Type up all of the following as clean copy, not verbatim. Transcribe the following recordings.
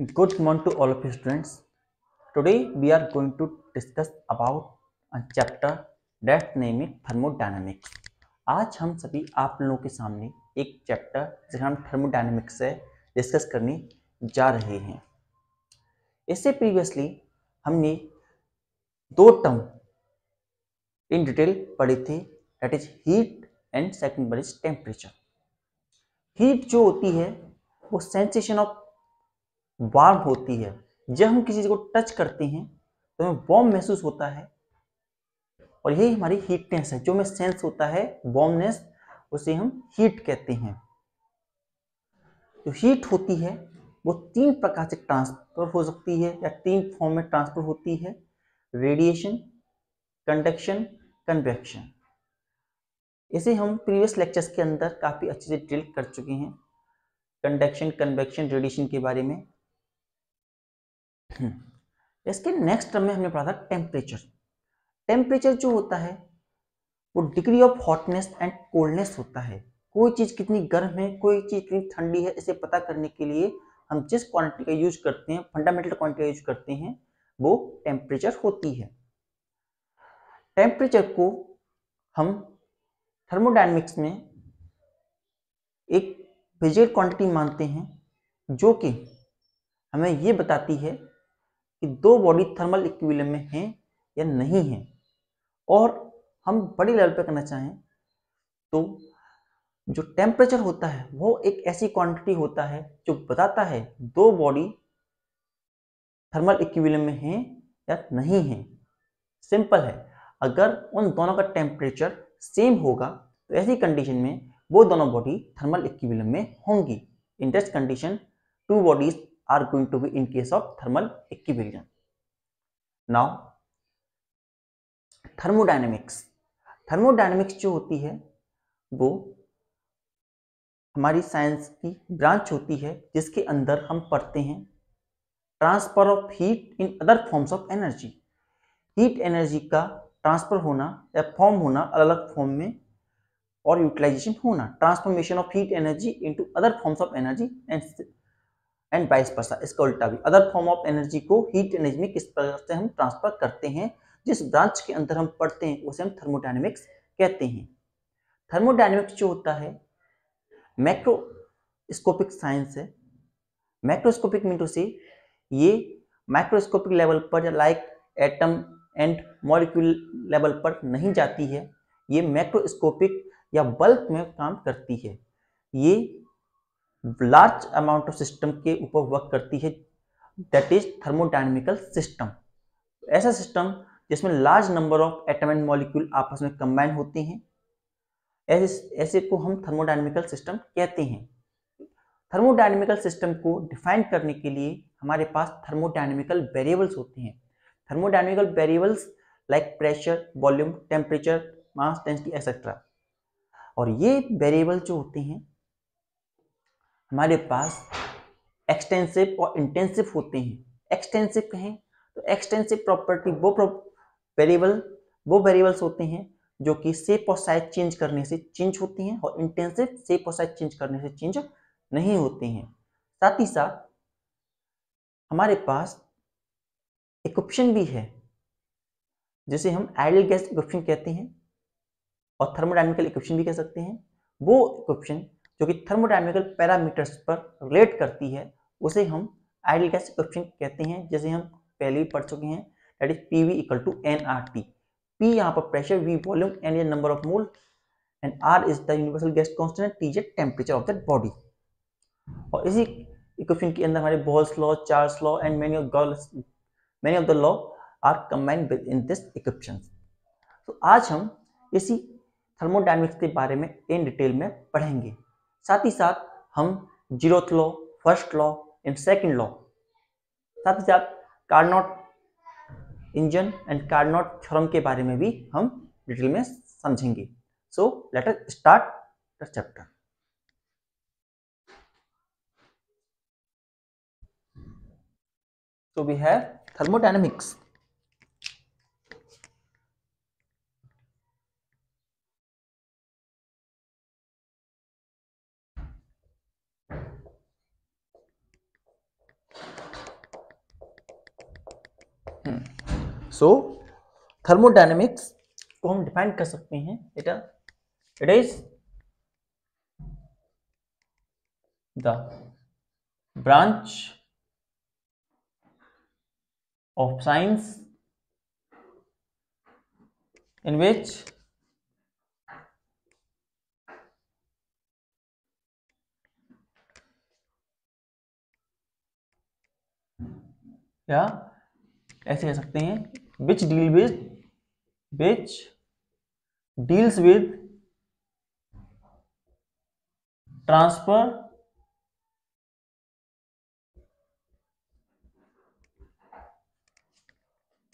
Good morning to all of you students. Today we are going to discuss about a chapter that name is thermodynamics. आज हम सभी आप लोगों के सामने एक चैप्टर जिसे हम थर्मोडायनेमिक्स से डिस्कस करने जा रहे हैं। इससे प्रीवियसली हमने दो टर्म इन डिटेल पढ़े थे, that is heat and second one is temperature. Heat जो होती है वो सेंसेशन ऑफ वार्म होती है। जब हम किसी चीज को टच करते हैं तो हमें वार्म महसूस होता है और यही हमारी हीटनेस है। जो हमें सेंस होता है वार्मनेस, उसे हम हीट कहते हैं। जो हीट होती है वो तीन प्रकार से ट्रांसफर हो सकती है या तीन फॉर्म में ट्रांसफर होती है: रेडिएशन, कंडक्शन, कन्वेक्शन। इसे हम प्रीवियस लेक्चर्स के अंदर काफी अच्छे से ड्रिल कर चुके हैं, कंडक्शन, कन्वेक्शन, रेडिएशन के बारे में। इसके नेक्स्ट टर्म में हमने पढ़ा था टेम्परेचर। टेम्परेचर जो होता है वो degree of hotness and coldness होता है। कोई चीज कितनी गर्म है, कोई चीज कितनी ठंडी है, इसे पता करने के लिए हम जिस क्वांटिटी का यूज करते हैं, फंडामेंटल क्वांटिटी का यूज करते हैं, वो टेम्परेचर होती है। टेम्परेचर को हम थर्मोडायनेमिक्स में एक फिजिकल क्वांटिटी मानते हैं जो कि हमें ये बताती है कि दो बॉडी थर्मल इक्विलिब्रियम में हैं या नहीं है। और हम बड़ी लेवल पे करना चाहें तो जो टेम्परेचर होता है वो एक ऐसी क्वांटिटी होता है जो बताता है दो बॉडी थर्मल इक्विलिब्रियम में हैं या नहीं है। सिंपल है, अगर उन दोनों का टेम्परेचर सेम होगा तो ऐसी कंडीशन में वो दोनों बॉडी थर्मल इक्विलिब्रियम में होंगी। In this condition two bodies are going to be in case of thermal equilibrium. Now thermodynamics. Thermodynamics जो होती है वो हमारी साइंस की ब्रांच होती है जिसके अंदर हम पढ़ते हैं transfer of heat in other forms of energy. Heat energy का ट्रांसफर होना या फॉर्म होना अलग अलग फॉर्म में और यूटिलाइजेशन होना, transformation of heat energy into other forms of energy and vice versa. इसका उल्टा भी, अदर फॉर्म ऑफ एनर्जी को हीट एनर्जी में किस प्रकार से हम ट्रांसफर करते हैं, जिस ब्रांच के अंदर हम पढ़ते हैं उसे हम थर्मोडायनेमिक्स कहते हैं। थर्मोडायनेमिक्स जो होता है मैक्रोस्कोपिक साइंस है। मैक्रोस्कोपिक मीन टू से ये माइक्रोस्कोपिक लेवल पर like atom and molecule level पर नहीं जाती है। ये मैक्रोस्कोपिक या बल्क में काम करती है। ये लार्ज अमाउंट ऑफ सिस्टम के ऊपर वर्क करती है, दैट इज थर्मोडायनेमिकल सिस्टम। ऐसा सिस्टम जिसमें large number of atom and molecule आपस में कंबाइन होते हैं, ऐसे को हम थर्मोडायनेमिकल सिस्टम कहते हैं। थर्मोडायनेमिकल सिस्टम को डिफाइन करने के लिए हमारे पास थर्मोडायनेमिकल वेरिएबल्स होते हैं। Thermodynamical variables like pressure, volume, temperature, mass, density etcetera. और ये वेरिएबल जो होते हैं हमारे पास एक्सटेंसिव और इंटेंसिव होते हैं। एक्सटेंसिव कहें तो एक्सटेंसिव प्रॉपर्टी वो वेरिएबल्स होते हैं जो कि शेप और साइज चेंज करने से चेंज होती हैं, और इंटेंसिव शेप और साइज चेंज करने से चेंज नहीं होते हैं। साथ ही साथ हमारे पास इक्वेशन भी है जिसे हम आइडियल गैस इक्वेशन कहते हैं और थर्मोडायनेमिकल इक्वेशन भी कह सकते हैं। वो इक्वेशन जो कि थर्मोडायनेमिकल पैरामीटर्स पर रिलेट करती है उसे हम आइडियल गैस इक्वेशन कहते हैं, जैसे हम पहले ही पढ़ चुके हैं, that is PV equal to nRT। P यहाँ पर pressure, V volume, N is number of mole and R is the universal gas constant, T is temperature of that body. और इसी इक्वेशन के अंदर हमारे Boyle's law, Charles law and many of the law are combined in this equation. तो आज हम इसी thermodynamics के बारे में इन डिटेल में पढ़ेंगे। साथ ही साथ हम zeroth law, first law and second law, साथ ही साथ Carnot engine and Carnot theorem के बारे में भी हम डिटेल में समझेंगे। So let us start the chapter. So we have thermodynamics. So thermodynamics को हम डिफाइन कर सकते हैं, it is the branch of science in which या ऐसे कह सकते हैं which deals with transfer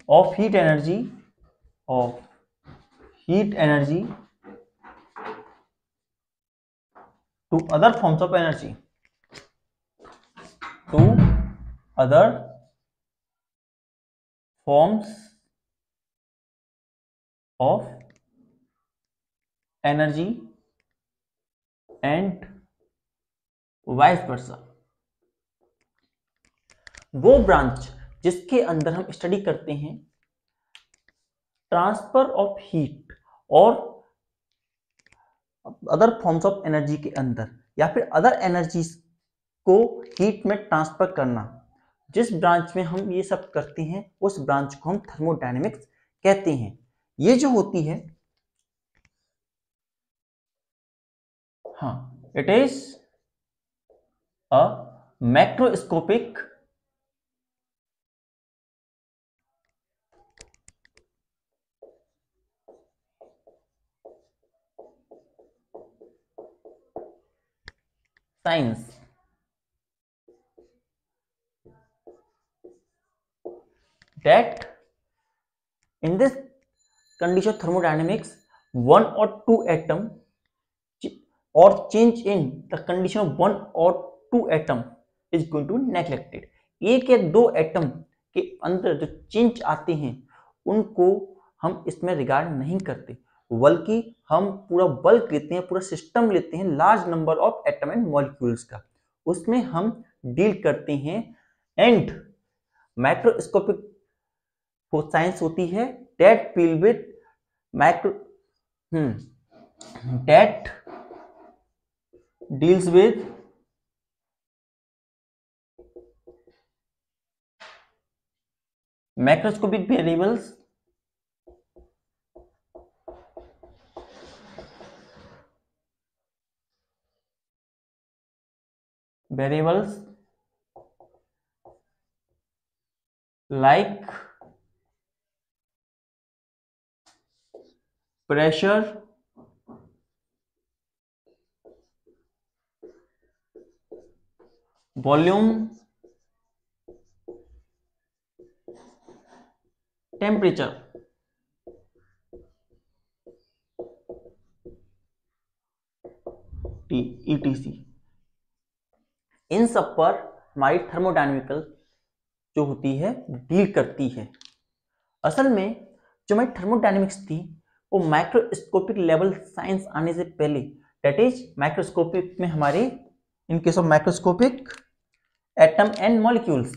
of heat energy to other forms of energy, to other forms of energy and vice versa. वो ब्रांच जिसके अंदर हम स्टडी करते हैं ट्रांसफर ऑफ हीट और अदर फॉर्म्स ऑफ एनर्जी के अंदर, या फिर अदर एनर्जीज को हीट में ट्रांसफर करना, जिस ब्रांच में हम ये सब करते हैं उस ब्रांच को हम थर्मोडायनेमिक्स कहते हैं। ये जो होती है, हाँ, it is a macroscopic science that in this condition of thermodynamics one or two atom or change in the condition of one or two atom is going to neglected। एक या दो एटम के अंदर जो चेंज आते हैं उनको हम इसमें रिगार्ड नहीं करते, बल्कि हम पूरा बल्क लेते हैं, पूरा सिस्टम लेते हैं large number of atom and molecules का, उसमें हम डील करते हैं। एंड माइक्रोस्कोपिक साइंस होती है that deal with that deals with macroscopic variables like pressure, volume, temperature, etc। इन सब पर हमारी थर्मोडायनेमिकल जो होती है डील करती है। असल में जो हमारी थर्मोडायनेमिक्स थी वो माइक्रोस्कोपिक लेवल साइंस आने से पहले, दैट इज माइक्रोस्कोपिक में हमारे इन case of microscopic atom and molecules,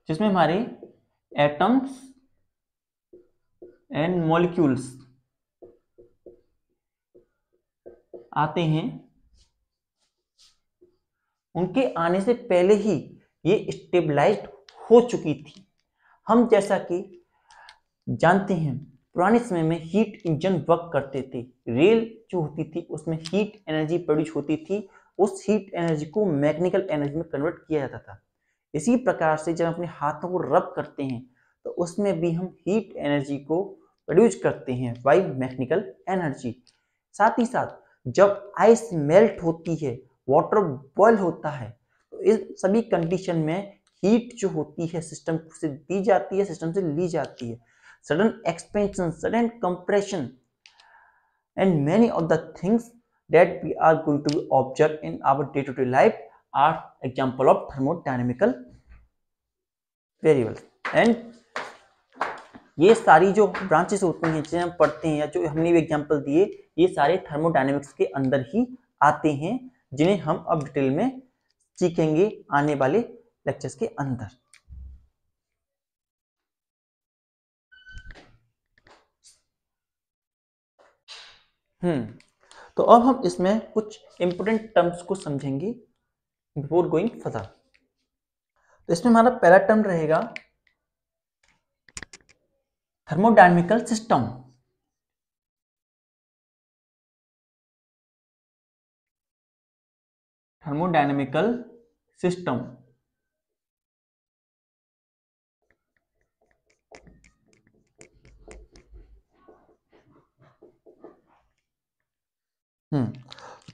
जिसमें हमारे एटम्स एंड मॉलिक्यूल्स आते हैं, उनके आने से पहले ही ये स्टेबलाइज्ड हो चुकी थी। हम जैसा कि जानते हैं पुराने समय में हीट इंजन वर्क करते थे, रेल जो होती थी उसमें हीट एनर्जी प्रोड्यूस होती थी, उस हीट एनर्जी को मैकेनिकल एनर्जी में कन्वर्ट किया जाता था। इसी प्रकार से जब अपने हाथों को रब करते हैं तो उसमें भी हम हीट एनर्जी को प्रोड्यूस करते हैं बाय मैकेनिकल एनर्जी। साथ ही साथ जब आइस मेल्ट होती है, वाटर बॉयल होता है, तो इस सभी कंडीशन में हीट जो होती है सिस्टम से दी जाती है, सिस्टम से ली जाती है। Sudden expansion, sudden compression and many of the things that we are going to observe in our day-to-day life are example of thermodynamical variables। and ये सारी जो ब्रांचेस होती हैं जिन्हें हम पढ़ते हैं या जो हमने भी एग्जांपल दिए, ये सारे थर्मोडायनेमिक्स के अंदर ही आते हैं, जिन्हें हम अब डिटेल में सीखेंगे आने वाले लेक्चर्स के अंदर। तो अब हम इसमें कुछ इंपोर्टेंट टर्म्स को समझेंगे बिफोर गोइंग फर्दर। तो इसमें हमारा पहला टर्म रहेगा thermodynamical system. Thermodynamical system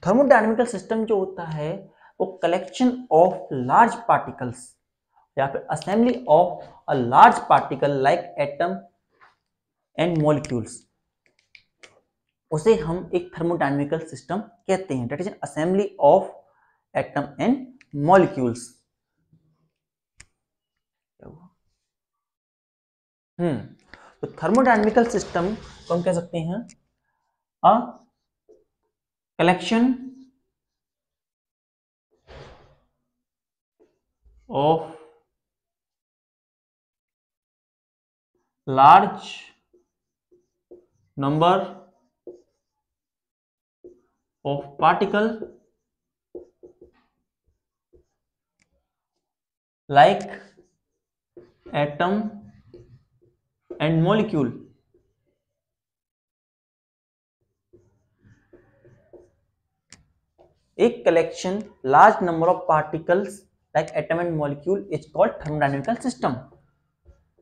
thermodynamical system जो होता है वो कलेक्शन ऑफ लार्ज पार्टिकल्स या फिर assembly of a large particle like atom and molecules, उसे हम एक थर्मोडायनेमिकल सिस्टम कहते हैं। That is an assembly of atom and molecules. तो थर्मोडायनेमिकल सिस्टम को हम कह सकते हैं a collection of large number of particle like atom and molecule। एक collection large number of particles like atom and molecule is called thermodynamical system,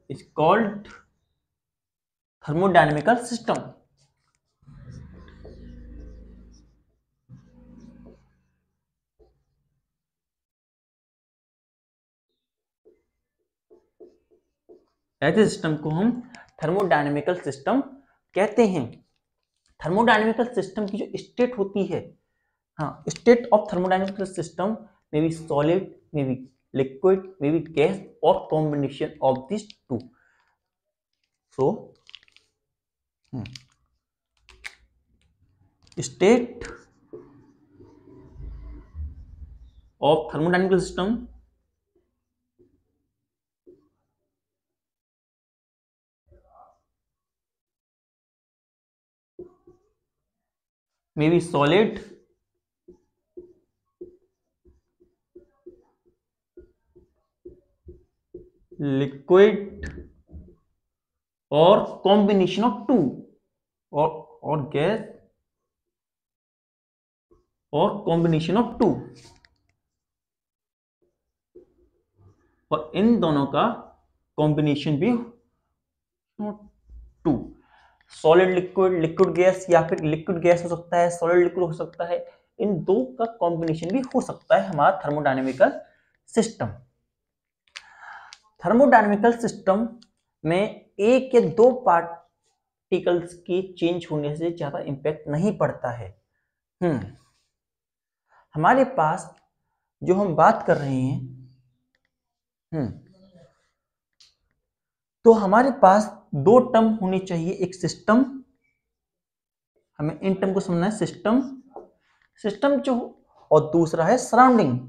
is called thermodynamical system। ऐसे system को हम thermodynamical system कहते हैं। Thermodynamical system की जो state होती है, state of thermodynamical system may be solid, may be liquid, may be gas और combination of this two. So state of thermodynamical system may be solid, liquid और combination of two, और gas और combination of two, और इन दोनों का combination भी two. Solid liquid, liquid gas, या फिर लिक्विड गैस हो सकता है, सॉलिड लिक्विड हो सकता है, इन दो का कॉम्बिनेशन भी हो सकता है हमारा थर्मोडायनेमिकल सिस्टम। थर्मोडायनेमिकल सिस्टम में एक या दो पार्टिकल्स के चेंज होने से ज्यादा इंपैक्ट नहीं पड़ता है। हमारे पास जो हम बात कर रहे हैं, तो हमारे पास दो टर्म होनी चाहिए, एक सिस्टम, हमें इन टर्म को समझना है, सिस्टम, सिस्टम जो, और दूसरा है सराउंडिंग,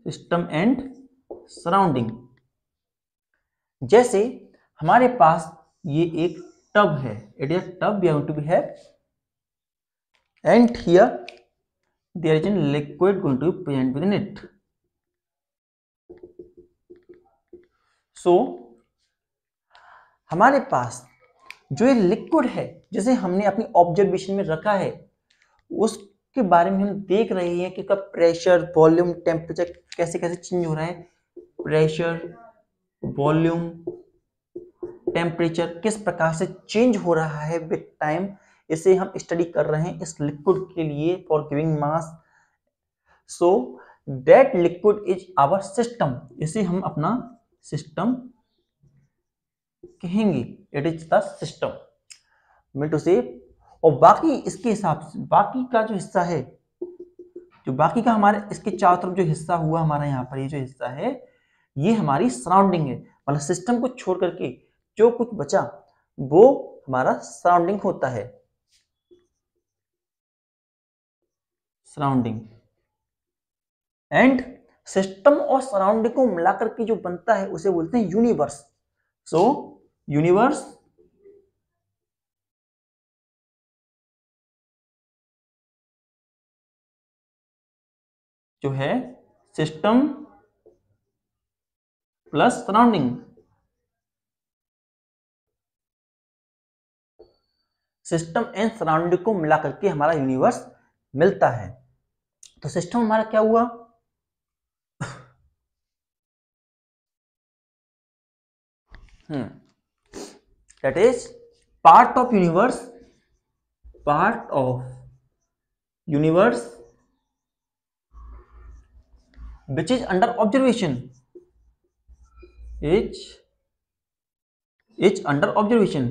सिस्टम एंड सराउंडिंग। जैसे हमारे पास ये एक टब है, it is a tub we are going to have, and here there is an liquid going to be present within it. So हमारे पास जो ये लिक्विड है, जिसे हमने अपनी ऑब्जर्वेशन में रखा है, उसके बारे में हम देख रहे हैं कि कब प्रेशर, वॉल्यूम, टेम्परेचर कैसे कैसे चेंज हो रहा है। प्रेशर, वॉल्यूम, टेम्परेचर किस प्रकार से चेंज हो रहा है विद टाइम, इसे हम स्टडी कर रहे हैं इस लिक्विड के लिए for giving mass. So that liquid is our system, इसे हम अपना सिस्टम कहेंगे, it is the system mean to say. और बाकी इसके हिसाब से बाकी का जो हिस्सा है, जो बाकी का हमारे इसके चारों तरफ जो हिस्सा हुआ हमारा यहाँ पर, ये जो हिस्सा है ये हमारी सराउंडिंग है, मतलब सिस्टम को छोड़ करके जो कुछ बचा वो हमारा सराउंडिंग होता है। सराउंडिंग। एंड सिस्टम और सराउंडिंग को मिलाकर के जो बनता है उसे बोलते हैं यूनिवर्स। सो यूनिवर्स जो है system plus surrounding, system and surrounding को मिला करके हमारा यूनिवर्स मिलता है। तो सिस्टम हमारा क्या हुआ, that is part of universe which is under observation, is under observation।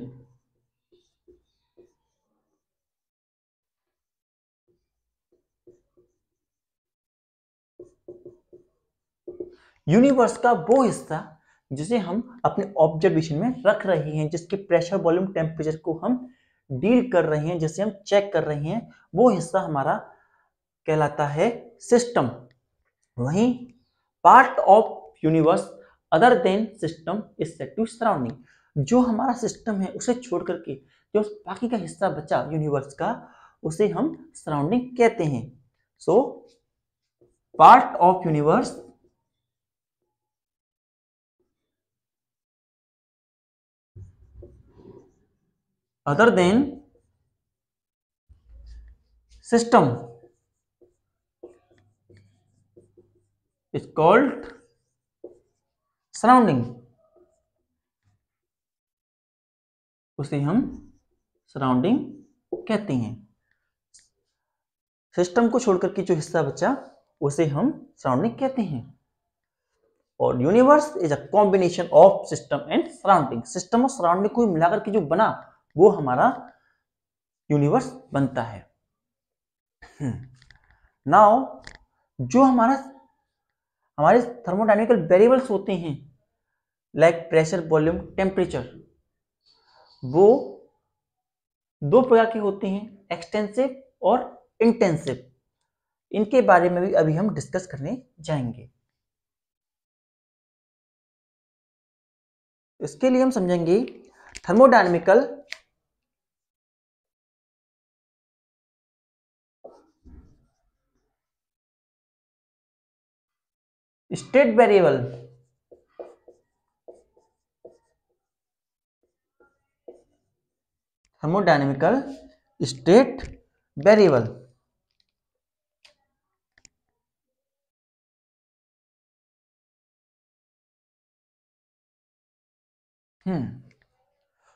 Universe का वो हिस्सा जिसे हम अपने ऑब्जर्वेशन में रख रहे हैं, जिसके प्रेशर वॉल्यूम टेम्परेचर को हम डील कर रहे हैं, जिसे हम चेक कर रहे हैं, वो हिस्सा हमारा कहलाता है सिस्टम। वहीं part of universe other than system is said to surrounding. जो हमारा सिस्टम है उसे छोड़ करके जो बाकी का हिस्सा बचा यूनिवर्स का उसे हम सराउंडिंग कहते हैं। So part of universe other than system is called surrounding, उसे हम सराउंडिंग कहते हैं। सिस्टम को छोड़कर के जो हिस्सा बचा उसे हम सराउंडिंग कहते हैं। और universe is a combination of system and surrounding. System और सराउंडिंग को मिलाकर के जो बना वो हमारा यूनिवर्स बनता है। नाउ जो हमारे थर्मोडायनेमिकल वेरिएबल्स होते हैं लाइक प्रेशर वॉल्यूम टेम्परेचर, वो दो प्रकार के होते हैं, एक्सटेंसिव और इंटेंसिव। इनके बारे में भी अभी हम डिस्कस करने जाएंगे। इसके लिए हम समझेंगे thermodynamical state variable, thermodynamical state variable.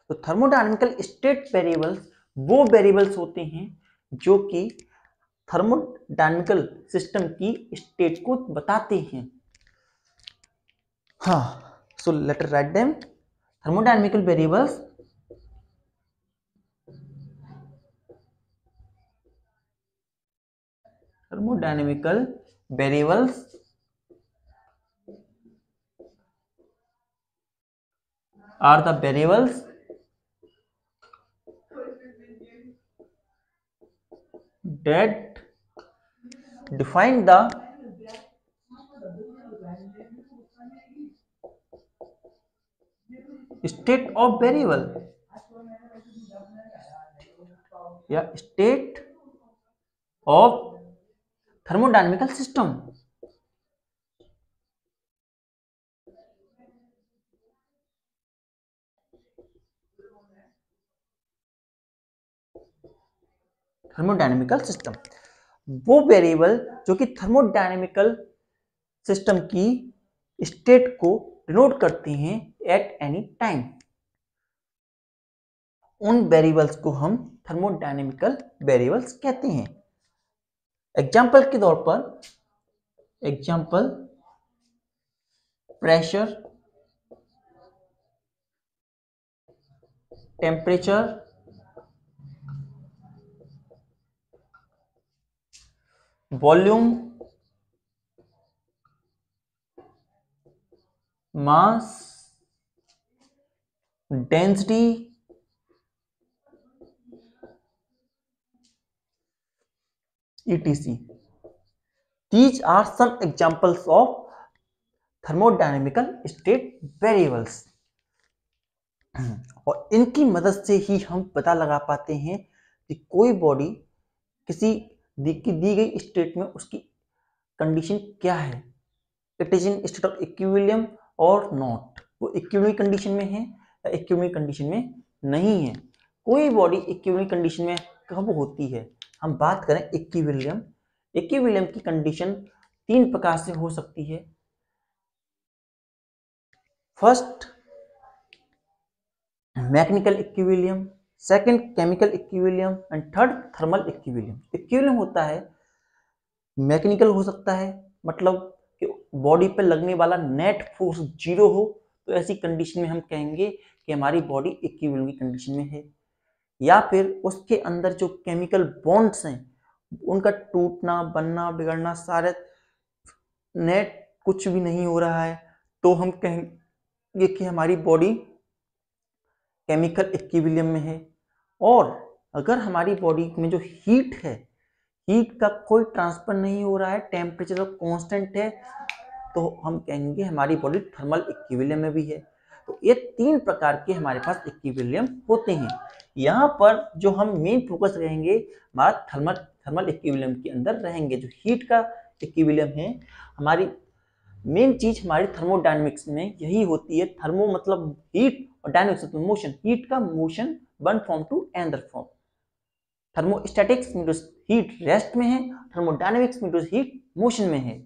तो थर्मोडायनेमिकल स्टेट वेरिएबल्स वो वेरिएबल्स होते हैं जो कि थर्मोडायनेमिकल सिस्टम की स्टेट को बताते हैं। हाँ, so let us write them. Thermodynamical variables are the variables that define the state of variable या state of thermodynamical system। Thermodynamical system वो वेरिएबल जो कि थर्मोडायनेमिकल सिस्टम की स्टेट को डिनोट करते हैं एट एनी टाइम। उन वेरिएबल्स को हम थर्मोडायनेमिकल वेरिएबल्स कहते हैं। एग्जाम्पल के तौर पर pressure, temperature, volume, mass, density, ETC। These are some examples of thermodynamical state variables. और इनकी मदद से ही हम पता लगा पाते हैं कि कोई बॉडी किसी दी गई स्टेट में उसकी कंडीशन क्या है, it is in state of equilibrium और नॉट, वो इक्विलिब्रियम कंडीशन में है या इक्विलिब्रियम कंडीशन में नहीं है। कोई बॉडी इक्विलिब्रियम कंडीशन में कब होती है? हम बात करें इक्विलिब्रियम, इक्विलिब्रियम की कंडीशन तीन प्रकार से हो सकती है। First mechanical equilibrium, second chemical equilibrium and third thermal equilibrium. Equilibrium होता है मैकेनिकल हो सकता है, मतलब कि बॉडी पर लगने वाला नेट फोर्स जीरो हो, तो ऐसी कंडीशन में हम कहेंगे कि हमारी बॉडी इक्विलिब्रियम की कंडीशन में है। या फिर उसके अंदर जो केमिकल बॉन्ड्स हैं उनका टूटना, बनना, बिगड़ना, सारे नेट कुछ भी नहीं हो रहा है, तो हम कहेंगे कि हमारी बॉडी केमिकल इक्विलिब्रियम में है। और अगर हमारी बॉडी में जो हीट है, हीट का कोई ट्रांसफर नहीं हो रहा है, टेम्परेचर कांस्टेंट है, तो हम कहेंगे हमारी बॉडी थर्मल इक्विलिब्रियम में भी है। तो ये तीन प्रकार के हमारे पास इक्विलिब्रियम होते हैं। यहाँ पर जो हम मेन फोकस रहेंगे हमारा थर्मल इक्विलिब्रियम के अंदर रहेंगे। जो हीट का इक्विलिब्रियम है, हमारी मेन चीज हमारी थर्मोडायनेमिक्स में यही होती है। थर्मो मतलब हीट और डायनेमिक्स मतलब मोशन, हीट का motion one form to another form. Thermostatics में हीट रेस्ट में है, थर्मोडायनेमिक्स में हीट मोशन में है।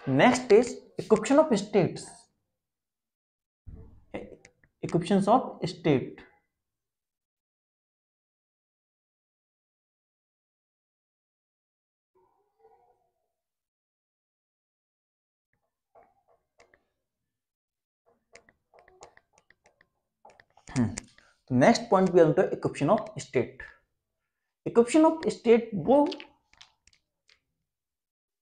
Next is equation of states, equations of state. Next point we are to equation of state. Equation of state वो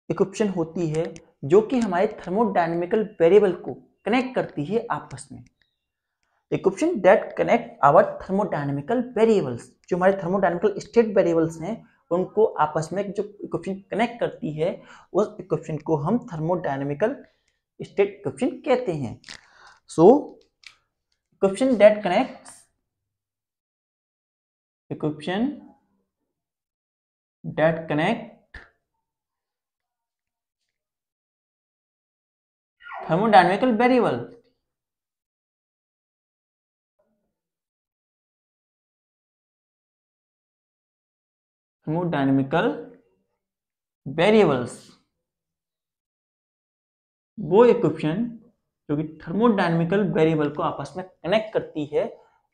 equation होती है जो कि हमारे थर्मोडायनेमिकल वेरिएबल को कनेक्ट करती है आपस में। Equation that connect our thermodynamical variables, जो हमारे थर्मोडायनेमिकल स्टेट वेरिएबल्स हैं उनको आपस में जो इक्वेशन कनेक्ट करती है, उस इक्वेशन को हम थर्मोडायनेमिकल स्टेट इक्वेशन कहते हैं। So equation that connects, equation that connect thermodynamical variable, thermodynamical variables, वो इक्वेशन जो कि थर्मोडायनेमिकल वेरिएबल को आपस में कनेक्ट करती है,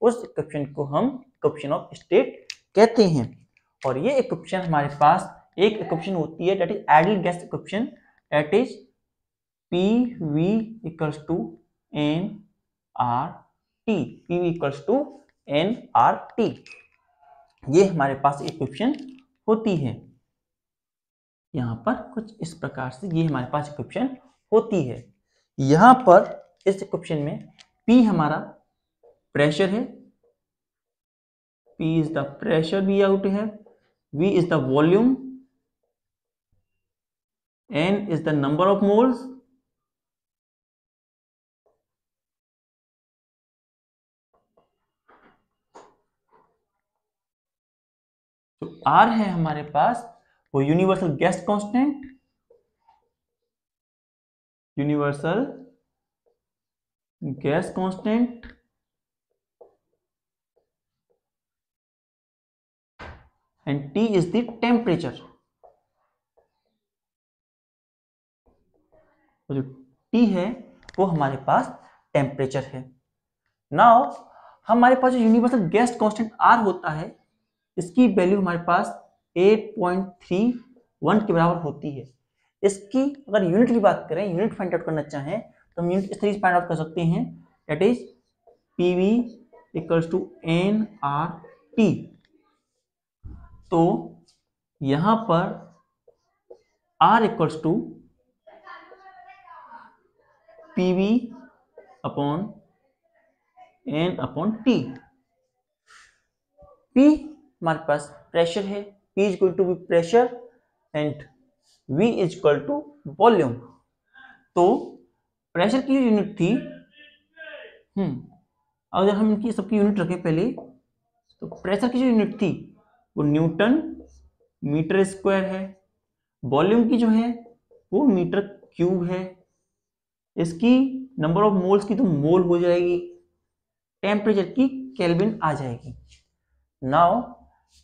उस इक्वेशन को हम इक्वेशन ऑफ स्टेट कहते हैं। और ये इक्वेशन हमारे पास एक इक्वेशन होती है that is ideal gas equation, that is PV equals to nRT, PV equals to nRT। ये हमारे पास इक्वेशन होती है। यहाँ पर कुछ इस प्रकार से ये हमारे पास इक्वेशन होती है। यहाँ पर इस इक्वेशन में P हमारा प्रेशर है, P is the pressure we out है, V is the volume, N is the number of moles, तो R है हमारे पास वो universal gas constant, universal gas constant, and T is the temperature. जो T है वो हमारे पास टेम्परेचर है। नाउ हमारे पास जो यूनिवर्सल गैस कांस्टेंट R होता है, इसकी वैल्यू हमारे पास 8.31 के बराबर होती है। इसकी अगर यूनिट की बात करें, यूनिट फाइंड आउट करना चाहें तो हम यूनिट इस तरीके से फाइंड आउट कर सकते हैं, that is PV equals to nRT। तो यहां पर R equals to PV upon N upon T. P हमारे पास प्रेशर है, P is equal to be pressure and V is equal to volume. तो प्रेशर की यूनिट थी, अगर हम इनकी सबकी यूनिट रखें पहले, तो प्रेशर की जो यूनिट थी वो न्यूटन मीटर स्क्वायर है, वॉल्यूम की जो है वो मीटर क्यूब है, इसकी नंबर ऑफ मोल्स की तो मोल हो जाएगी, टेम्परेचर की केल्विन आ जाएगी। नाउ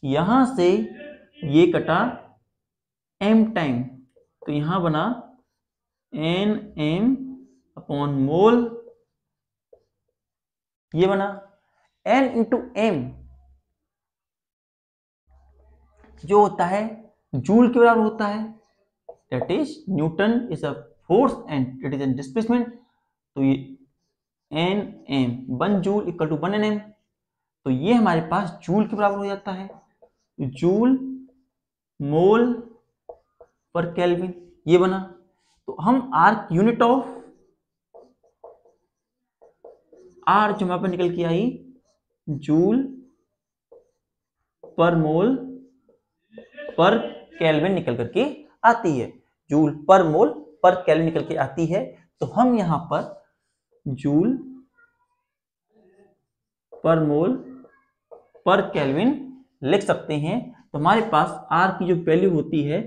यहां से ये कटा m टाइम, तो यहां बना n m अपॉन मोल, ये बना n इंटू m जो होता है जूल के बराबर होता है, that is Newton is a force and it is an displacement. तो ये n m 1 joule equal to 1 nm, तो ये हमारे पास जूल के बराबर हो जाता है, जूल मोल पर केल्विन, ये बना। तो हम आर यूनिट ऑफ आर जो हमारे पर निकल के आई जूल पर मोल पर केल्विन निकल करके आती है, जूल पर मोल पर केल्विन निकल के आती है। तो हम यहां पर जूल पर मोल पर केल्विन लिख सकते हैं। तो हमारे पास आर की जो वैल्यू होती है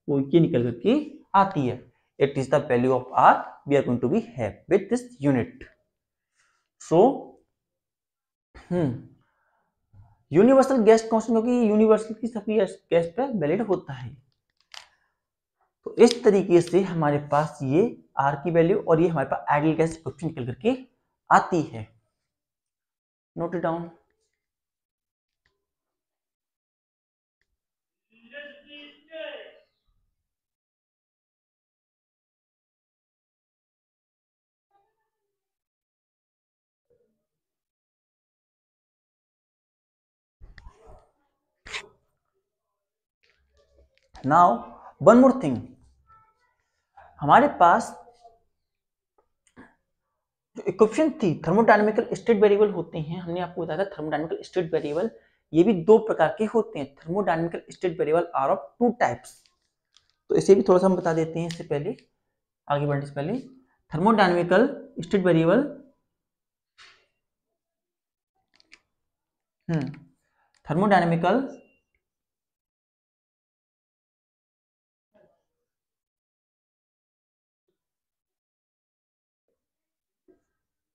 वो ये निकल करके आती है, it is the value of R we are going to be have with this unit. So universal gas constant, क्योंकि यूनिवर्सल की सभी गैस पे वैलिड होता है। तो इस तरीके से हमारे पास ये आर की वैल्यू और ये हमारे पास आइडियल गैस इक्वेशन निकल करके आती है। Note it down. Now one more thing, हमारे पास जो इक्वेशन थी थर्मोडायनेमिकल स्टेट वेरिएबल होते हैं, हमने आपको बताया था थर्मोडायनेमिकल स्टेट वेरिएबल ये भी दो प्रकार के होते हैं। Thermodynamical state variable are of two types. तो इसे भी थोड़ा सा हम बता देते हैं इससे पहले, आगे बढ़ने से पहले। Thermodynamical state variable thermodynamical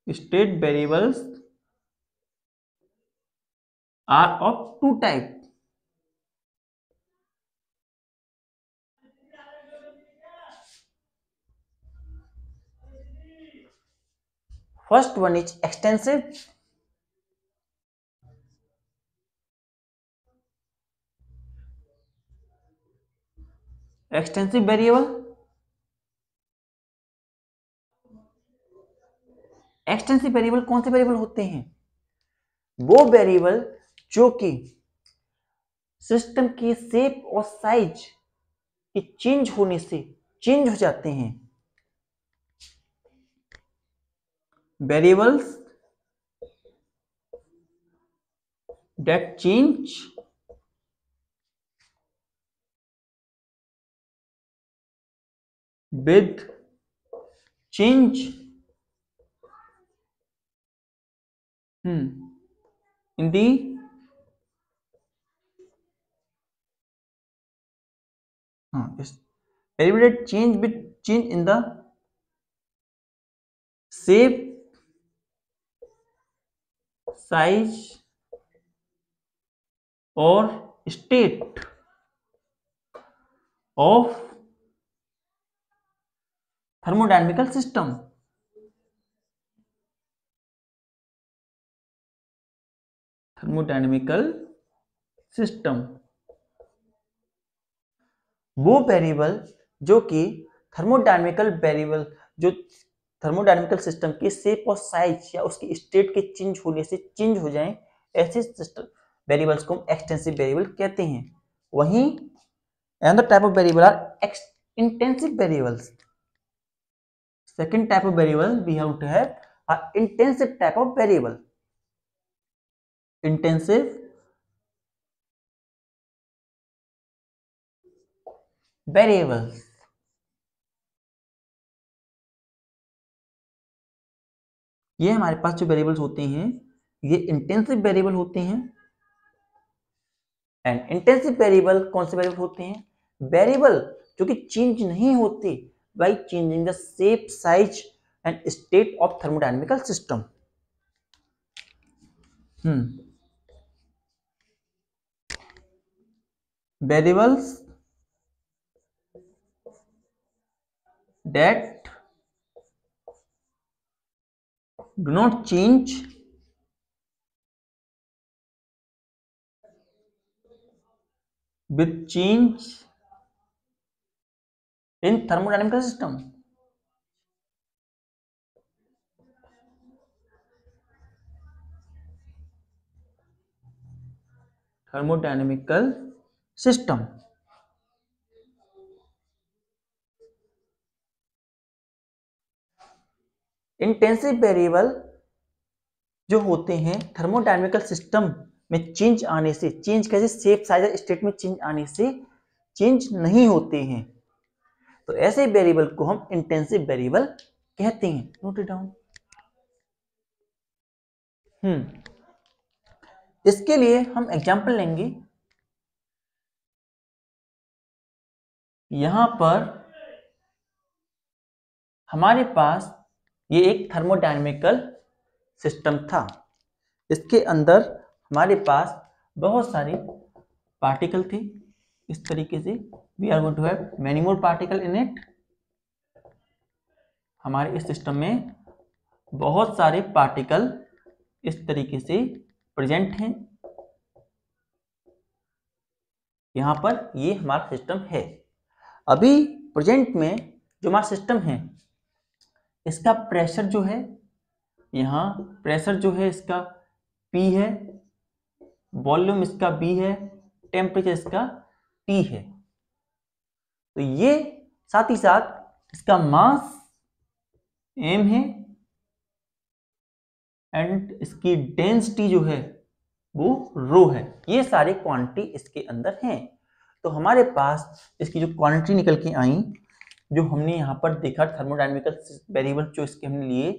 state variables are of two type. First one is extensive variable. Extensive variable कौन से वेरिएबल होते हैं? वो वेरिएबल जो कि सिस्टम की शेप और साइज के चेंज होने से चेंज हो जाते हैं। Variables that change with change in the variable that change with change in the shape, size और state of thermodynamical system। Thermodynamical system वो वेरिएबल जो कि थर्मोडायनेमिकल वेरिएबल जो थर्मोडायनेमिकल सिस्टम के शेप और साइज या उसकी स्टेट के चेंज होने से चेंज हो जाएं, ऐसे सिस्टम वेरिएबल्स को हम एक्सटेंसिव वेरिएबल कहते हैं। वहीं another type of variable are intensive variables। second type of variable we have to have a intensive type of variable। Intensive variables. ये हमारे पास जो वेरिएबल्स होते हैं ये इंटेंसिव वेरिएबल होते हैं। एंड इंटेंसिव वेरिएबल कौन से वेरिएबल होते हैं? वेरिएबल जो कि चेंज नहीं होते by changing the shape, size and state of thermodynamical system. Variables that do not change with change in thermodynamical system। Thermodynamical system. Intensive variable जो होते हैं थर्मोडायनेमिकल सिस्टम में चेंज आने से, चेंज कैसे, शेप, साइज, स्टेट में change आने से चेंज नहीं होते हैं, तो ऐसे वेरिएबल को हम इंटेंसिव वेरिएबल कहते हैं। Note it down. इसके लिए हम एग्जांपल लेंगे। यहां पर हमारे पास ये एक थर्मोडायनेमिकल सिस्टम था। इसके अंदर हमारे पास बहुत सारे पार्टिकल थे। इस तरीके से we are going to have many more particle in it. हमारे इस सिस्टम में बहुत सारे पार्टिकल इस तरीके से प्रेजेंट हैं। यहां पर ये हमारा सिस्टम है। अभी प्रेजेंट में जो हमारा सिस्टम है इसका प्रेशर जो है, यहाँ प्रेशर जो है इसका P है, वॉल्यूम इसका V है, टेम्परेचर इसका T है। तो ये साथ ही साथ इसका मास M है एंड इसकी डेंसिटी जो है वो रो है। ये सारे क्वांटिटी इसके अंदर हैं। तो हमारे पास इसकी जो क्वांटिटी निकल के आई, जो हमने यहाँ पर देखा थर्मोडायनेमिकल वेरिएबल जो इसके हमने लिए,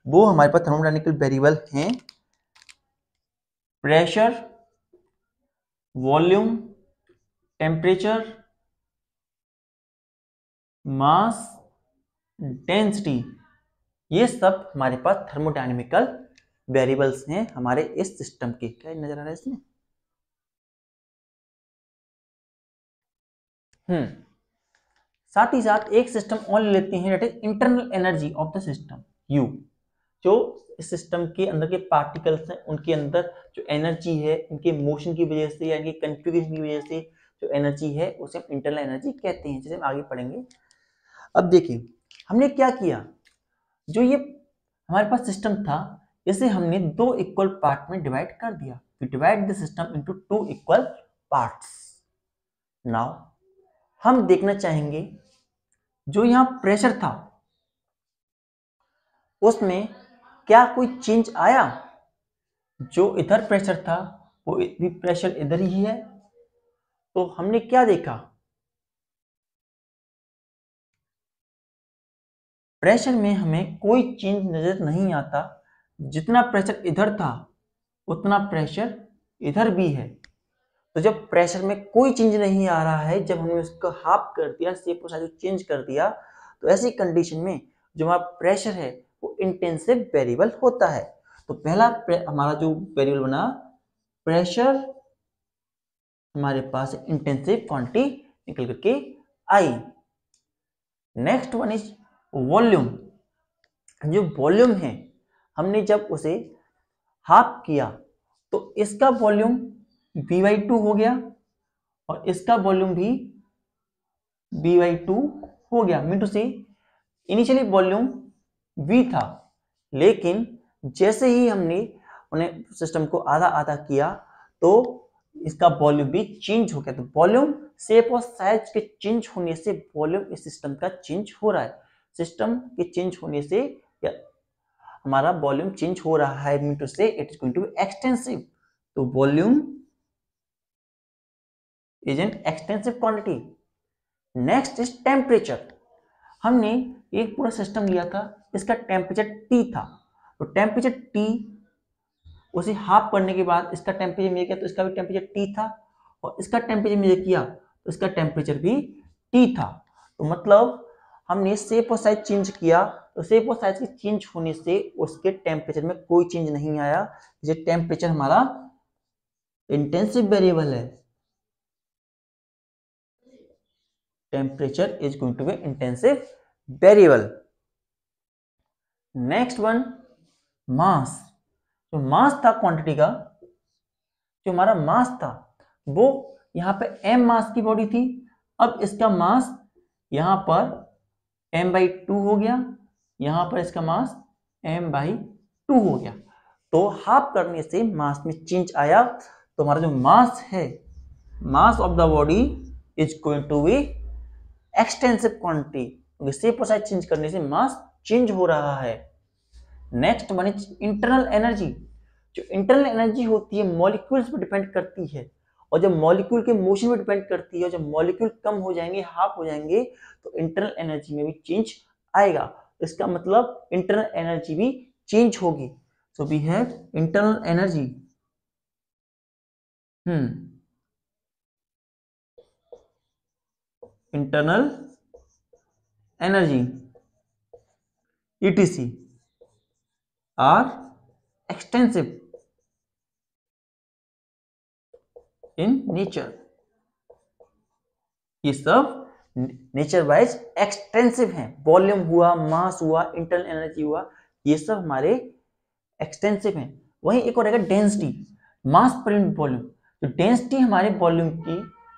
वो हमारे पास थर्मोडायनेमिकल वेरिएबल हैं pressure, volume, temperature, mass, density. ये सब हमारे पास थर्मोडायनेमिकल वेरिएबल्स हैं हमारे इस सिस्टम के। क्या नजर आ रहा है इसमें? साथ ही साथ एक सिस्टम और लेते हैं, that is internal energy of the system, you. जो इस सिस्टम के अंदर के पार्टिकल्स हैं उनके अंदर जो एनर्जी है, इनके मोशन की वजह से या इनके कन्फिगरेशन की वजह से जो एनर्जी है उसे हम इंटरनल एनर्जी कहते हैं, जैसे हम आगे पढ़ेंगे। अब देखिए हमने क्या किया, जो ये हमारे पास सिस्टम था इसे हमने दो इक्वल पार्ट में डिवाइड कर दिया। We divide the system into two equal parts. Now हम देखना चाहेंगे जो यहाँ प्रेशर था उसमें क्या कोई चेंज आया। जो इधर प्रेशर था वो भी प्रेशर इधर ही है। तो हमने क्या देखा, प्रेशर में हमें कोई चेंज नजर नहीं आता। जितना प्रेशर इधर था उतना प्रेशर इधर भी है। तो जब प्रेशर में कोई चेंज नहीं आ रहा है, जब हमने उसको हाफ कर दिया, शेप और साइज चेंज कर दिया, तो ऐसी कंडीशन में जो हमारा प्रेशर है वो इंटेंसिव वेरिएबल होता है। तो पहला हमारा जो वेरिएबल बना प्रेशर, हमारे पास इंटेंसिव क्वांटिटी निकल करके आई। Next one is volume. जो वॉल्यूम है हमने जब उसे हाफ किया तो इसका वॉल्यूम V/2 हो गया और इसका वॉल्यूम भी V/2 हो गया। मीन टू से इनिशियली वॉल्यूम V था, लेकिन जैसे ही हमने उन्हें सिस्टम को आधा आधा किया तो इसका वॉल्यूम भी चेंज हो गया। तो वॉल्यूम, शेप और साइज के चेंज होने से वॉल्यूम इस सिस्टम का चेंज हो रहा है। सिस्टम के चेंज होने से हमारा वॉल्यूम चेंज हो रहा है, mean to say it is going to be extensive. तो volume is an extensive quantity. Next is temperature. हमने एक पूरा सिस्टम लिया था, इसका टेम्परेचर T था, तो टेम्परेचर T उसे हाफ करने के बाद इसका टेम्परेचर मिल गया, तो इसका भी टेम्परेचर T था, और इसका टेम्परेचर मिल किया तो इसका टेम्परेचर भी T था। तो मतलब हमने शेप और साइज चेंज किया, तो शेप और साइज के चेंज होने से उसके टेम्परेचर में कोई चेंज नहीं आया। ये टेम्परेचर हमारा इंटेंसिव वेरिएबल है। Temperature is going to be intensive variable. Next one, mass. जो मास था क्वांटिटी का, जो हमारा मास था वो यहाँ पे m मास की बॉडी थी। अब इसका मास यहाँ पर m/2 हो गया, यहाँ पर इसका मास m/2 हो गया। तो हाफ करने से मास में चेंज आया। तो हमारा जो मास है, mass of the body is going to be extensive quantity. Shape और साइज चेंज करने से मास चेंज हो रहा है। Next one is internal energy. जो इंटरनल एनर्जी होती है मॉलिक्यूल्स पर डिपेंड करती है, और जब मॉलिक्यूल के मोशन पे डिपेंड करती है। जब मॉलिक्यूल कम हो जाएंगे, हाफ हो जाएंगे, तो इंटरनल एनर्जी में भी चेंज आएगा। इसका मतलब इंटरनल एनर्जी भी चेंज होगी। So we have internal energy. Internal energy ETC are extensive in nature. ये सब नेचर वाइज एक्सटेंसिव हैं। वॉल्यूम हुआ, मास हुआ, इंटरनल एनर्जी हुआ, ये सब हमारे एक्सटेंसिव हैं। वहीं एक और रहेगा डेंसिटी, मास पर यूनिट वॉल्यूम। तो डेंसिटी हमारे वॉल्यूम की,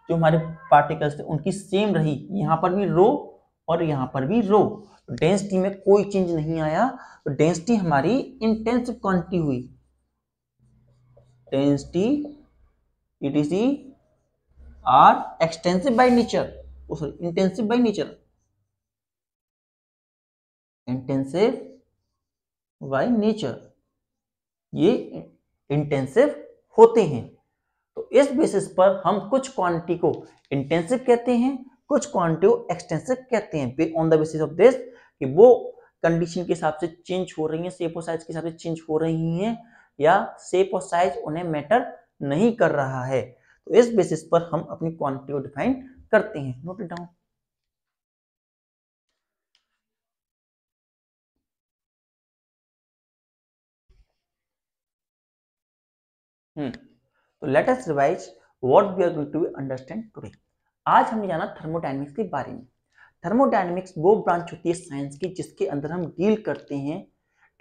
जो हमारे पार्टिकल्स थे उनकी सेम रही, यहाँ पर भी रो और यहाँ पर भी रो। तो डेंसिटी में कोई चेंज नहीं आया। तो डेंसिटी हमारी इंटेंसिव क्वांटिटी हुई। Density ETC are extensive by nature, sorry intensive by nature, intensive by nature, ये इंटेंसिव होते हैं। तो इस बेसिस पर हम कुछ क्वांटिटी को इंटेंसिव कहते हैं, कुछ क्वांटिटी को एक्सटेंसिव कहते हैं, on the basis of this कि वो कंडीशन के हिसाब से चेंज हो रही है, शेप और साइज के हिसाब से चेंज हो रही हैं, या शेप और साइज उन्हें मैटर नहीं कर रहा है। तो इस बेसिस पर हम अपनी क्वांटिटी को डिफाइन करते हैं। Note it down. तो let us revise what we are going to understand today. आज हमने जाना थर्मोडायनेमिक्स के बारे में। थर्मोडायनेमिक्स वो ब्रांच होती है साइंस की जिसके अंदर हम डील करते हैं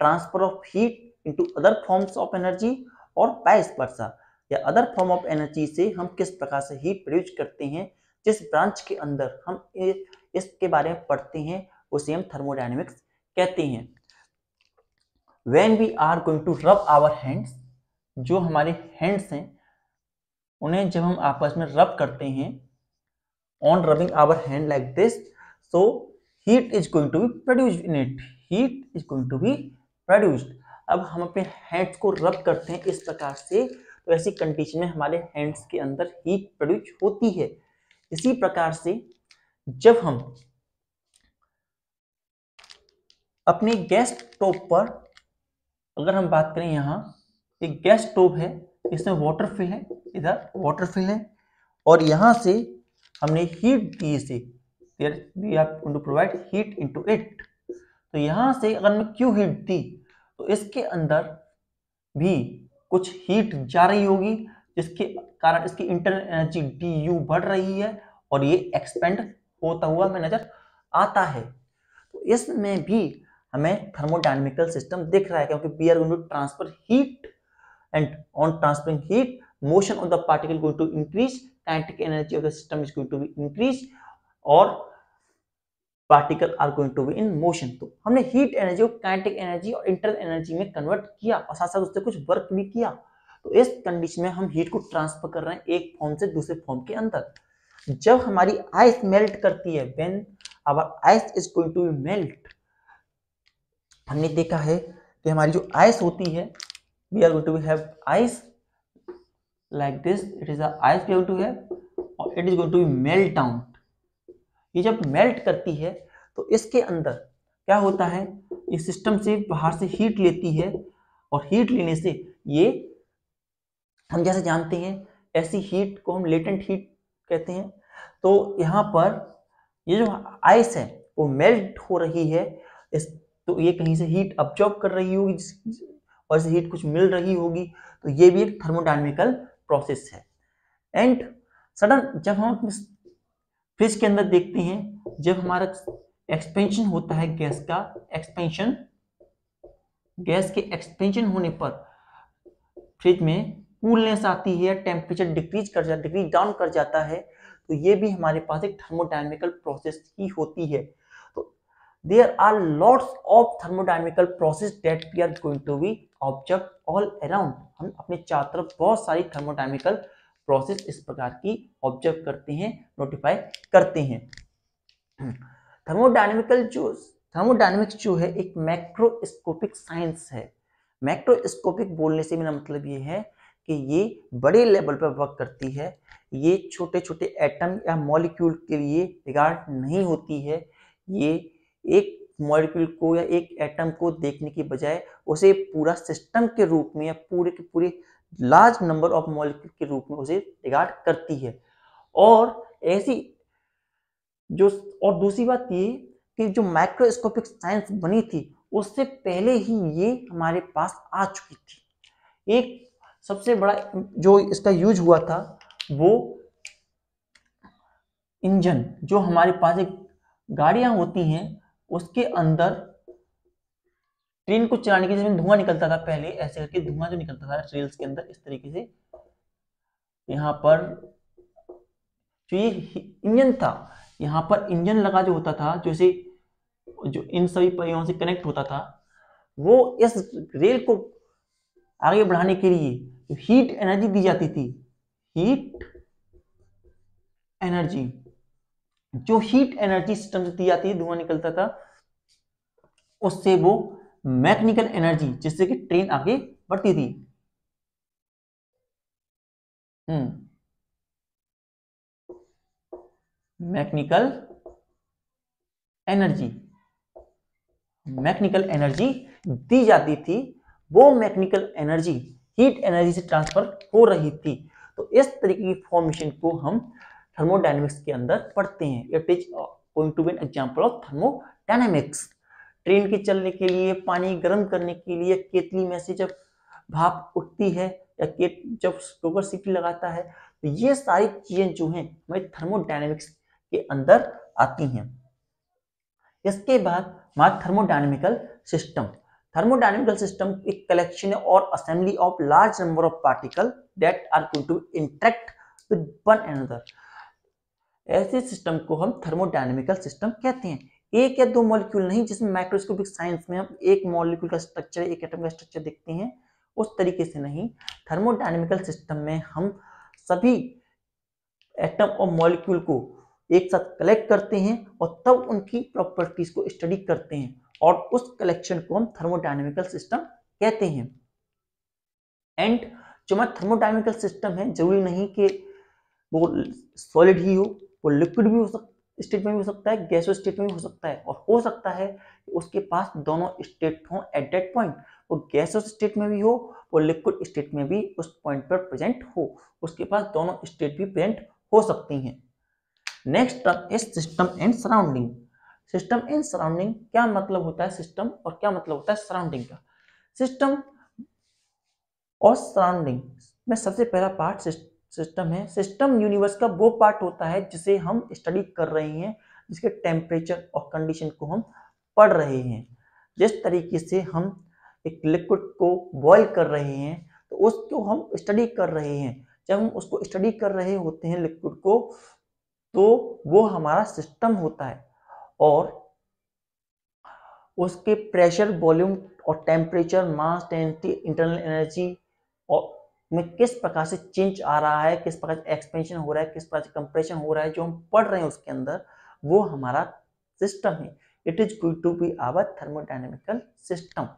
transfer of heat into other forms of energy, और वाइस वर्सा, या अदर फॉर्म ऑफ एनर्जी से हम किस प्रकार से हीट प्रोड्यूस करते हैं। जिस ब्रांच के अंदर हम इसके बारे में पढ़ते हैं उसे हम थर्मोडायनेमिक्स कहते हैं। When we are going to rub our hands, जो हमारे हैंड्स हैं उन्हें जब हम आपस में रब करते हैं, on rubbing our hand like this, so heat is going to be produced in it, heat is going to be produced. अब हम अपने हैंड्स को रब करते हैं इस प्रकार से, तो ऐसी कंडीशन में हमारे हैंड्स के अंदर हीट प्रोड्यूस होती है। इसी प्रकार से जब हम अपने गैस स्टोव पर, अगर हम बात करें, यहाँ एक गैस स्टोव है, इसमें वाटर फिल है, इधर वाटर फिल है, और यहाँ से हमने हीट दी इसे, we are going to provide heat into it. तो यहाँ से अगर मैं क्यों हीट दी, तो इसके अंदर भी कुछ हीट जा रही होगी, जिसके कारण इसकी इंटरनल एनर्जी DU बढ़ रही है, और ये एक्सपेंड होता हुआ हमें नजर आता है। तो इसमें भी हमें थर्मोडायनेमिकल सिस्टम दिख रहा है, क्योंकि we are going to transfer heat, and on transferring heat, motion of the particle going to increase, kinetic energy of the system is going to be increased, और particle are going to be in motion। तो हमने heat energy को kinetic energy और internal energy में convert किया, और साथ साथ उससे कुछ वर्क भी किया। तो इस कंडीशन में हम हीट को ट्रांसफर कर रहे हैं एक फॉर्म से दूसरे फॉर्म के अंदर। जब हमारी आइस मेल्ट करती है, when our ice is going to be melt, हमने देखा है कि हमारी जो आइस होती है, we are going to have ice like this, it is the ice going to have और it is going to be melt down. ये जब मेल्ट करती है तो इसके अंदर क्या होता है, ये सिस्टम से बाहर से हीट लेती है और हीट लेने से ये हम जैसे जानते हैं ऐसी हीट को हम लेटेंट हीट कहते हैं। तो यहाँ पर ये जो आइस है वो मेल्ट हो रही है, तो ये कहीं से हीट अब्जॉर्ब कर रही होगी और इसे हीट कुछ मिल रही होगी, तो ये भी एक थर्मोडायनेमिकल प्रोसेस है। एंड सडन जब हम फ्रिज के अंदर देखते हैं, जब हमारा एक्सपेंशन होता है गैस का, एक्सपेंशन, गैस के एक्सपेंशन होने पर फ्रिज में कूलनेस आती है, टेम्परेचर डिक्रीज डाउन कर जाता है, तो ये भी हमारे पास एक थर्मोडायनेमिकल प्रोसेस ही होती है। तो there are lots of thermodynamical process that we are going to be observe all around. हम अपने चारों तरफ बहुत सारी थर्मोडायनेमिकल प्रोसेस इस प्रकार की ऑब्जर्व करते हैं, नोटिफाई करते हैं। थर्मोडायनेमिक्स जो है एक मैक्रोस्कोपिक साइंस है। मैक्रोस्कोपिक बोलने से मेरा मतलब ये है कि ये बड़े लेवल पर वर्क करती है, ये छोटे छोटे एटम या मॉलिक्यूल के लिए रिगार्ड नहीं होती है। ये एक मॉलिक्यूल को या एक एटम को देखने की बजाय उसे पूरा सिस्टम के रूप में या पूरे के पूरे लार्ज नंबर ऑफ मॉलिक्यूल के रूप में उसे रिगार्ड करती है। और ऐसी जो, और दूसरी बात ये कि जो माइक्रोस्कोपिक साइंस बनी थी उससे पहले ही ये हमारे पास आ चुकी थी। एक सबसे बड़ा जो इसका यूज हुआ था वो इंजन, जो हमारे पास एक गाड़ियां होती हैं उसके अंदर ट्रेन को चलाने के लिए धुआं निकलता था, पहले ऐसे करके धुआं जो निकलता था रेल्स के अंदर इस तरीके से, यहाँ पर जो ये इंजन था, यहाँ पर इंजन लगा जो होता था, जो इन सभी पहियों से कनेक्ट होता था, वो इस रेल को आगे बढ़ाने के लिए हीट एनर्जी दी जाती थी। हीट एनर्जी, जो हीट एनर्जी सिस्टम से दी जाती है, धुआं निकलता था, उससे वो मैकेनिकल एनर्जी जिससे कि ट्रेन आगे बढ़ती थी। मैकेनिकल एनर्जी दी जाती थी, वो मैकेनिकल एनर्जी हीट एनर्जी से ट्रांसफर हो रही थी। तो इस तरीके की फॉर्मेशन को हम थर्मोडायनेमिक्स के अंदर पढ़ते हैं। It is going to be an example of thermodynamics. Train के चलने के लिए, पानी गर्म करने के लिए केतली में से जब भाप उठती है या जब कुकर सीटी लगाता है, तो ये सारी चीजें जो हैं हमारी थर्मोडायनेमिक्स के अंदर आती हैं। इसके बाद हमारा थर्मोडायनेमिकल सिस्टम। थर्मोडायनेमिकल सिस्टम एक कलेक्शन और assembly of large number of particle that are going to interact with one another. ऐसे सिस्टम को हम थर्मोडायनेमिकल सिस्टम कहते हैं। एक या दो मॉलिक्यूल नहीं, जिसमें माइक्रोस्कोपिक साइंस में हम एक मॉलिक्यूल का स्ट्रक्चर, एक एटम का स्ट्रक्चर देखते हैं, उस तरीके से नहीं। थर्मोडायनेमिकल सिस्टम में हम सभी एटम और मॉलिक्यूल को एक साथ कलेक्ट करते हैं और तब उनकी प्रॉपर्टीज को स्टडी करते हैं, और उस कलेक्शन को हम थर्मोडायनेमिकल सिस्टम कहते हैं। एंड जो हमारा थर्मोडायनेमिकल सिस्टम है, जरूरी नहीं कि वो सॉलिड ही हो, वो लिक्विड भी हो सकता, स्टेट में भी हो सकता है, गैसियस स्टेट में भी हो सकता है, और हो सकता है कि उसके पास दोनों स्टेट हो एट दैट पॉइंट। वो गैसियस स्टेट में भी हो, वो लिक्विड स्टेट में भी उस पॉइंट पर प्रेजेंट हो, उसके पास दोनों स्टेट भी प्रेजेंट हो सकती हैं। Next term is system and surrounding. System and surrounding, क्या मतलब होता है सिस्टम और क्या मतलब होता है सराउंडिंग का? सिस्टम और सराउंडिंग में सबसे पहला पार्ट सिस्टम है। सिस्टम यूनिवर्स का वो पार्ट होता है जिसे हम स्टडी कर रहे हैं, जिसके टेम्परेचर और कंडीशन को हम पढ़ रहे हैं। जिस तरीके से हम एक लिक्विड को बॉईल कर रहे हैं, तो उसको हम स्टडी कर रहे हैं। जब हम उसको स्टडी कर रहे होते हैं लिक्विड को, तो वो हमारा सिस्टम होता है, और उसके प्रेशर, वॉल्यूम और temperature, mass, density, internal energy और में किस प्रकार से चेंज आ रहा है, किस प्रकार से एक्सपेंशन हो रहा है, किस प्रकार से कंप्रेशन हो रहा है, जो हम पढ़ रहे हैं उसके अंदर, वो हमारा सिस्टम है। It is going to be our thermodynamical system.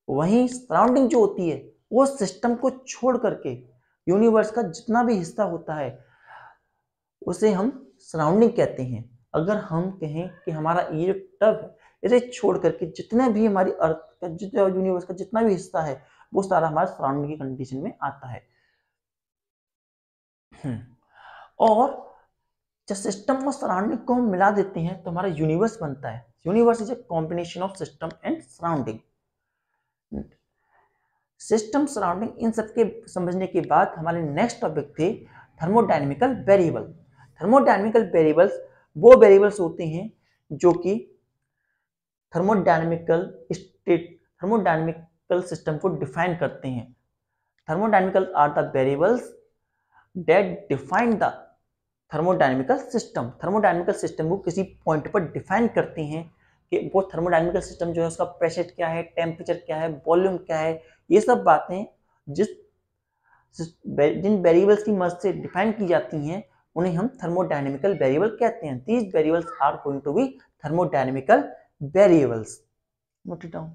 वहीं सराउंडिंग जो होती है, वो सिस्टम को छोड़ करके यूनिवर्स का जितना भी हिस्सा होता है उसे हम सराउंडिंग कहते हैं। अगर हम कहें कि हमारा ये जो टब है, इसे छोड़ करके जितने भी हमारी अर्थ का, जितना यूनिवर्स का जितना भी हिस्सा है, वो सारा हमारे सराउंडिंग की कंडीशन में आता है। और जब सिस्टम और सराउंडिंग को हम मिला देते हैं तो हमारा यूनिवर्स बनता है। Universe is a combination of system and surrounding. System, surrounding, इन सब के समझने के बाद हमारे नेक्स्ट टॉपिक थे थर्मोडायनेमिकल वेरिएबल। थर्मोडायनेमिकल वेरिएबल्स वो वेरिएबल्स होते हैं जो कि थर्मोडायनेमिकल सिस्टम को डिफाइन करते हैं। Thermodynamical are the variables that define the thermodynamical system. Thermodynamical system को किसी पॉइंट पर डिफाइन करते हैं कि वो थर्मोडायनेमिकल सिस्टम जो है उसका प्रेशर क्या है, टेम्परेचर क्या है, वॉल्यूम क्या है, ये सब बातें जिन वेरिएबल्स की मदद से डिफाइन की जाती हैं उन्हें हम थर्मोडायनेमिकल वेरिएबल कहते हैं। These variables are going to be thermodynamical variables. Note it down.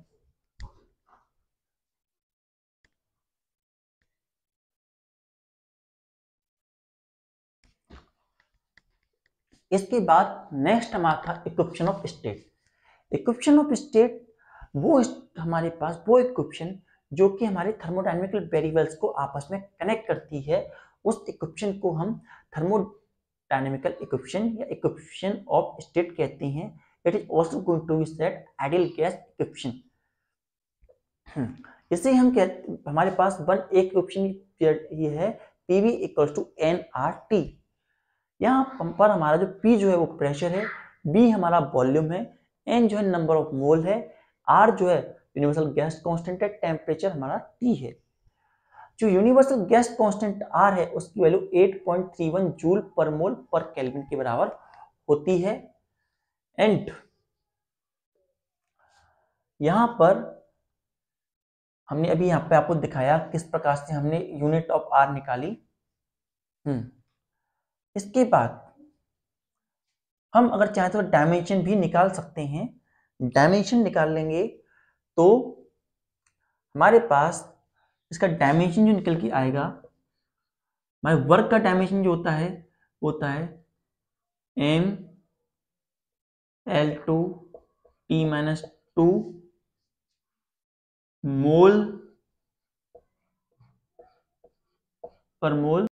इसके बाद नेक्स्ट हमारा था equation of state. Equation of state वो हमारे पास वो इक्वेशन जो कि हमारे थर्मोडायनेमिकल वेरिएबल्स को आपस में कनेक्ट करती है। उस इक्वेशन को हम थर्मोडायनेमिकल इक्वेशन या इक्वेशन ऑफ स्टेट कहते हैं। It is also going to be said ideal gas equation. इसे हम कहते, हमारे पास एक इक्वेशन ये है PV इक्वल्स टू nRT। यहाँ पर हमारा जो P जो है वो प्रेशर है, B हमारा वॉल्यूम है, N जो है नंबर ऑफ मोल है, R जो है यूनिवर्सल गैस कांस्टेंट है, टेम्परेचर हमारा T है। जो यूनिवर्सल गैस कांस्टेंट R है उसकी वैल्यू 8.31 जूल पर मोल पर केल्विन के बराबर होती है। एंड यहाँ पर हमने अभी यहाँ पे आपको दिखाया किस प्रकार से हमने यूनिट ऑफ R निकाली। इसके बाद हम अगर चाहें तो डायमेंशन भी निकाल सकते हैं। डायमेंशन निकाल लेंगे तो हमारे पास इसका डायमेंशन जो निकल के आएगा, हमारे वर्क का डायमेंशन जो होता है ML2T-2 मोल पर मोल